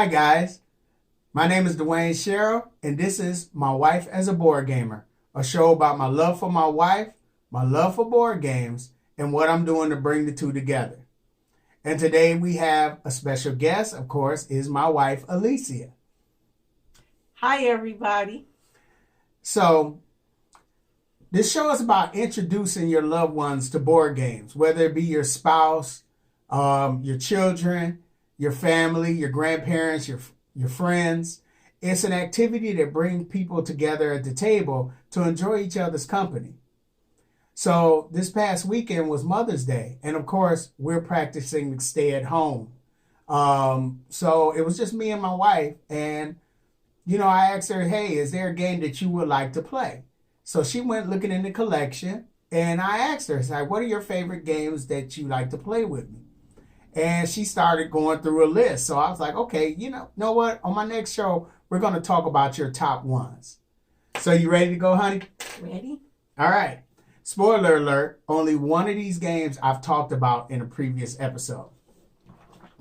Hi guys, my name is Dwayne Sherrill, and this is My Wife as a Board Gamer, a show about my love for my wife, my love for board games, and what I'm doing to bring the two together. And today we have a special guest, of course, is my wife, Alicia. Hi everybody. So, this show is about introducing your loved ones to board games, whether it be your spouse, your children, your family, your grandparents, your friends. It's an activity that brings people together at the table to enjoy each other's company. So this past weekend was Mother's Day, and of course we're practicing stay at home. So it was just me and my wife, and I asked her, "Hey, is there a game that you would like to play?" So she went looking in the collection, and I asked her, "It's like, what are your favorite games that you like to play with me?" And she started going through a list. So I was like, okay, you know what? On my next show, we're going to talk about your top ones. So you ready to go, honey? Ready? All right. Spoiler alert, only one of these games I've talked about in a previous episode.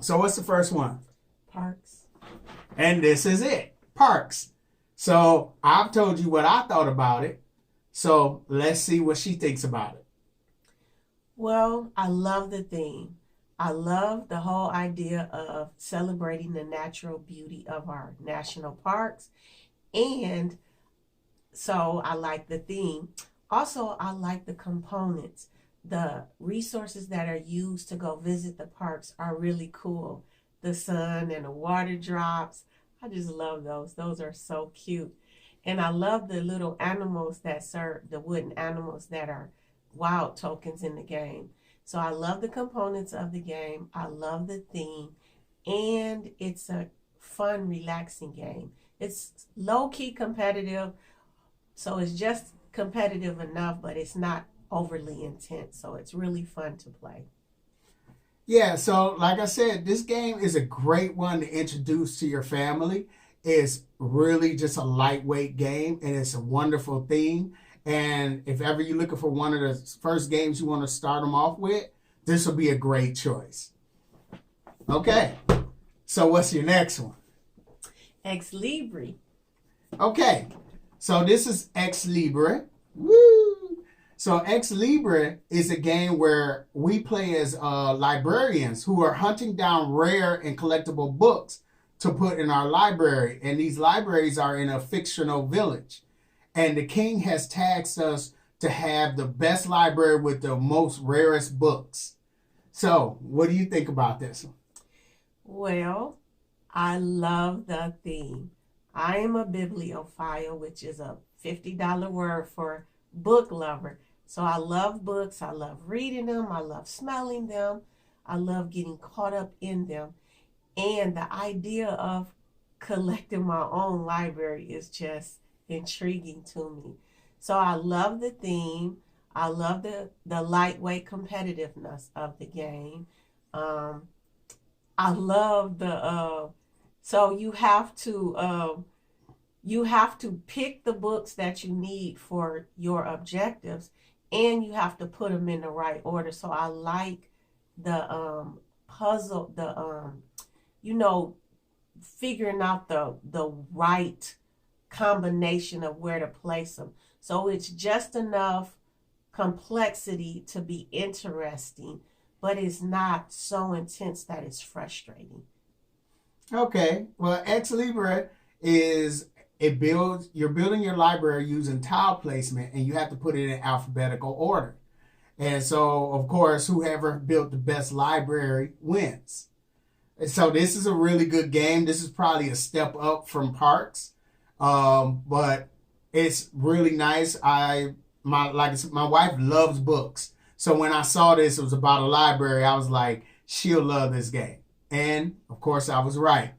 So what's the first one? Parks. And this is it. Parks. So I've told you what I thought about it. So let's see what she thinks about it. Well, I love the theme. I love the whole idea of celebrating the natural beauty of our national parks. And so I like the theme. Also, I like the components. The resources that are used to go visit the parks are really cool. The sun and the water drops. I just love those. Those are so cute. And I love the little animals that serve, the wooden animals that are wild tokens in the game. So I love the components of the game. I love the theme. And it's a fun, relaxing game. It's low-key competitive. So it's just competitive enough, but it's not overly intense. So it's really fun to play. Yeah, so like I said, this game is a great one to introduce to your family. It's really just a lightweight game, and it's a wonderful theme. And if ever you're looking for one of the first games you want to start them off with, this will be a great choice. Okay, so what's your next one? ExLibre. Okay, so this is ExLibre. Woo! So ExLibre is a game where we play as librarians who are hunting down rare and collectible books to put in our library. And these libraries are in a fictional village. And the king has tasked us to have the best library with the most rarest books. So, what do you think about this one? Well, I love the theme. I am a bibliophile, which is a $50 word for book lover. So I love books. I love reading them. I love smelling them. I love getting caught up in them. And the idea of collecting my own library is just intriguing to me. So I love the theme. I love the lightweight competitiveness of the game. I love the so you have to pick the books that you need for your objectives, and you have to put them in the right order. So I like the puzzle, figuring out the right combination of where to place them. So it's just enough complexity to be interesting, but it's not so intense that it's frustrating. Okay, well, ExLibre you're building your library using tile placement, and you have to put it in alphabetical order. And so, of course, whoever built the best library wins. And so this is a really good game. This is probably a step up from Parks. But it's really nice. My wife loves books. So when I saw this, it was about a library. I was like, she'll love this game. And of course I was right.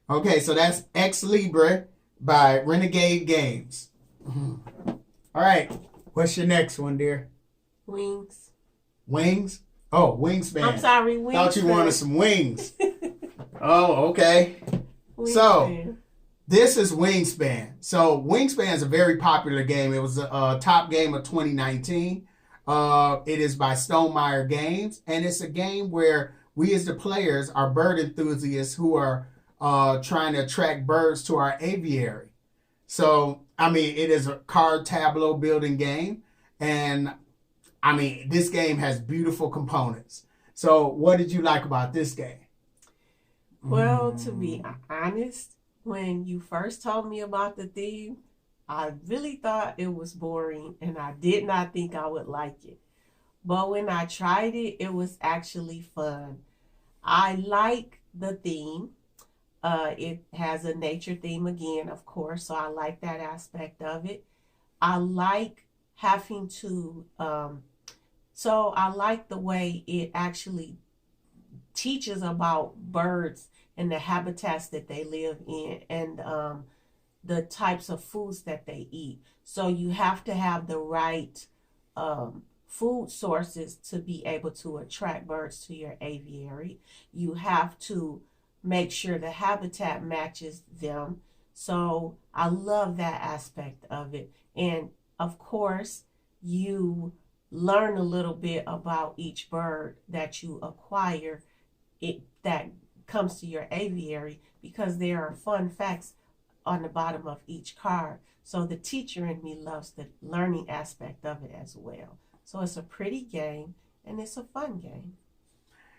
Okay, so that's ExLibre by Renegade Games. All right. What's your next one, dear? Wings. Wings? Oh, Wingspan. I'm sorry, Wingspan. Thought you wanted some wings. Oh, okay. Wingspan. So this is Wingspan. So Wingspan is a very popular game. It was a top game of 2019. It is by Stonemaier Games, and it's a game where we as the players are bird enthusiasts who are trying to attract birds to our aviary. So, I mean, it is a card tableau building game. And, I mean, this game has beautiful components. So, what did you like about this game? Well, to be honest, when you first told me about the theme, I really thought it was boring and I did not think I would like it. But when I tried it, it was actually fun. I like the theme. It has a nature theme again, of course, so I like that aspect of it. I like having to, so I like the way it actually teaches about birds and the habitats that they live in and the types of foods that they eat. So you have to have the right food sources to be able to attract birds to your aviary. You have to make sure the habitat matches them. So I love that aspect of it. And of course, you learn a little bit about each bird that you acquire that comes to your aviary because there are fun facts on the bottom of each card. So the teacher in me loves the learning aspect of it as well. So it's a pretty game and it's a fun game.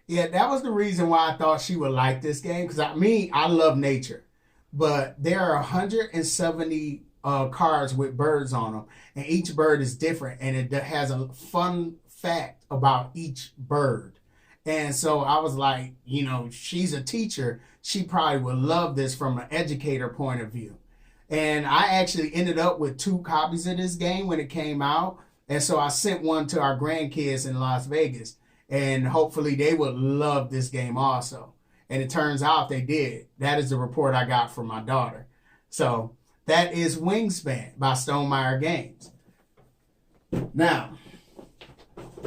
Yeah, that was the reason why I thought she would like this game. Because I love nature. But there are 170 cards with birds on them. And each bird is different. And it has a fun fact about each bird. And so I was like, she's a teacher. She probably would love this from an educator point of view. And I actually ended up with 2 copies of this game when it came out. And so I sent one to our grandkids in Las Vegas. And hopefully they would love this game also. And it turns out they did. That is the report I got from my daughter. So that is Wingspan by Stonemaier Games. Now,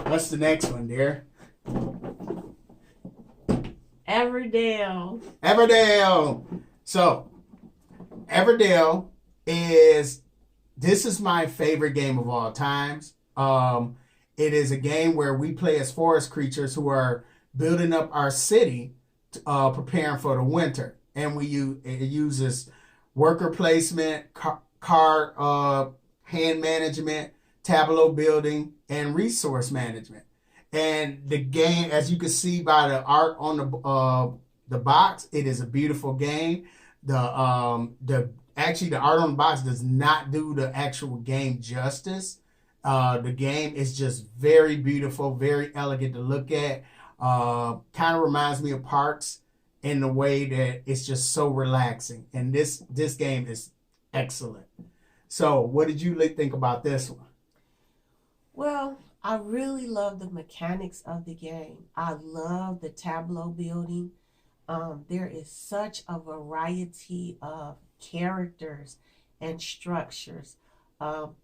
what's the next one, dear? Everdell. So, Everdell this is my favorite game of all times. It is a game where we play as forest creatures who are building up our city, preparing for the winter. And it uses worker placement, card hand management, tableau building, and resource management. And the game, as you can see by the art on the box, it is a beautiful game. The art on the box does not do the actual game justice. The game is just very beautiful, very elegant to look at. Kind of reminds me of Parks in the way that it's just so relaxing. And this game is excellent. So, what did you think about this one? Well, I really love the mechanics of the game. I love the tableau building. There is such a variety of characters and structures.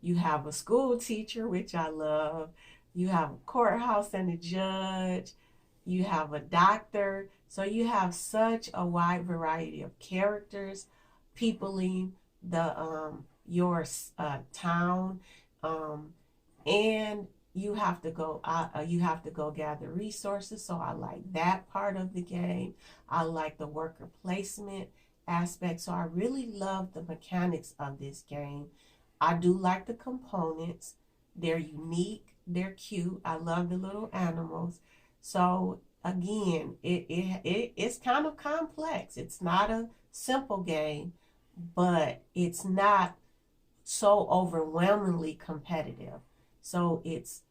You have a school teacher, which I love. You have a courthouse and a judge. You have a doctor. So you have such a wide variety of characters peopling your town, and you have to go gather resources. So I like that part of the game. I like the worker placement aspect. So I really love the mechanics of this game. I do like the components. They're unique. They're cute. I love the little animals. So again, it's kind of complex. It's not a simple game, but it's not so overwhelmingly competitive. So it's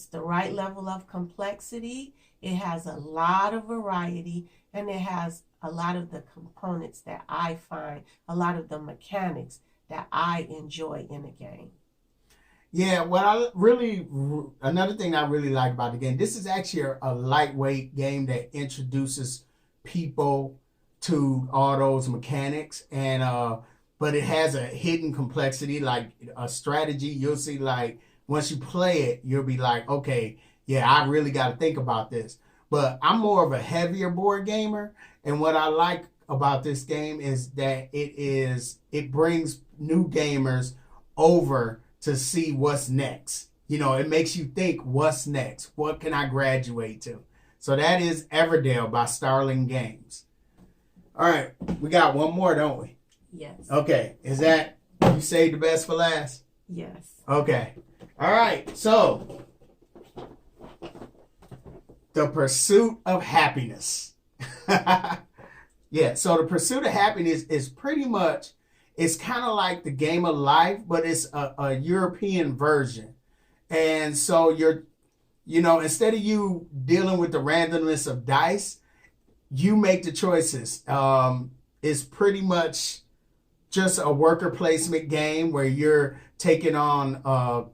the right level of complexity. It has a lot of variety, and it has a lot of the components that I find, a lot of the mechanics that I enjoy in a game. Yeah, another thing I really like about the game, this is actually a lightweight game that introduces people to all those mechanics, and but it has a hidden complexity, like a strategy. You'll see, like, once you play it, you'll be like, okay, yeah, I really got to think about this. But I'm more of a heavier board gamer, and what I like about this game is that it brings new gamers over to see what's next. It makes you think, what's next? What can I graduate to? So that is Everdell by Starling Games. All right, we got one more, don't we? Yes. Okay, is that you saved the best for last? Yes. Okay. All right, so the pursuit of happiness. Yeah, so the pursuit of happiness is pretty much, it's kind of like the game of life, but it's a European version. And so instead of you dealing with the randomness of dice, you make the choices. It's pretty much just a worker placement game where you're taking on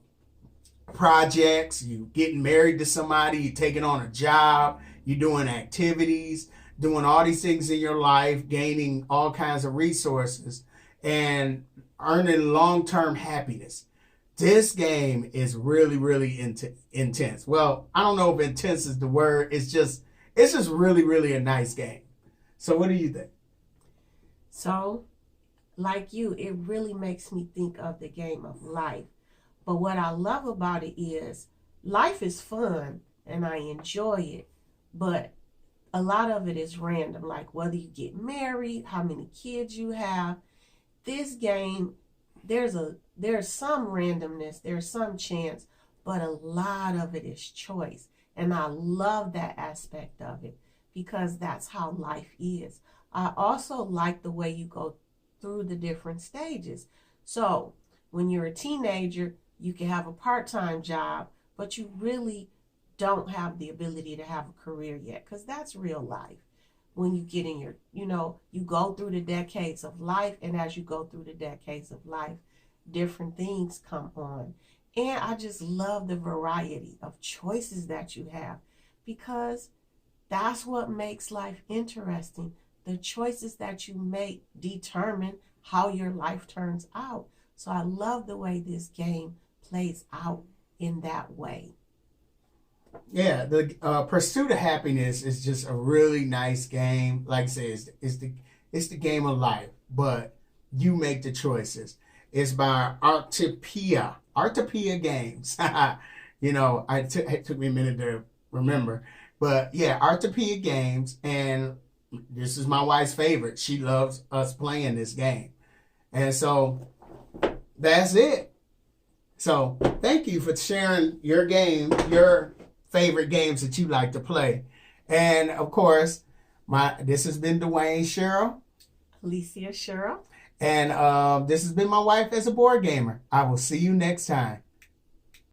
projects, you getting married to somebody, you taking on a job, you doing activities, doing all these things in your life, gaining all kinds of resources, and earning long-term happiness. This game is really, really intense. Well, I don't know if intense is the word. It's just really, really a nice game. So what do you think? So, like you, it really makes me think of the game of life. But what I love about it is life is fun and I enjoy it, but a lot of it is random, like whether you get married, how many kids you have. This game, there's some randomness, there's some chance, but a lot of it is choice. And I love that aspect of it because that's how life is. I also like the way you go through the different stages. So when you're a teenager, you can have a part-time job, but you really don't have the ability to have a career yet because that's real life. When you get in you go through the decades of life, and as you go through the decades of life, different things come on. And I just love the variety of choices that you have because that's what makes life interesting. The choices that you make determine how your life turns out. So I love the way this game plays out in that way. Yeah, the Pursuit of Happiness is just a really nice game. Like I say, it's the game of life, but you make the choices. It's by Artopia Games. It took me a minute to remember, but yeah, Artopia Games, and this is my wife's favorite. She loves us playing this game, and so that's it. So thank you for sharing your favorite games that you like to play. And of course, this has been Dwayne Cheryl. Alicia Cheryl. And this has been my wife as a board gamer. I will see you next time.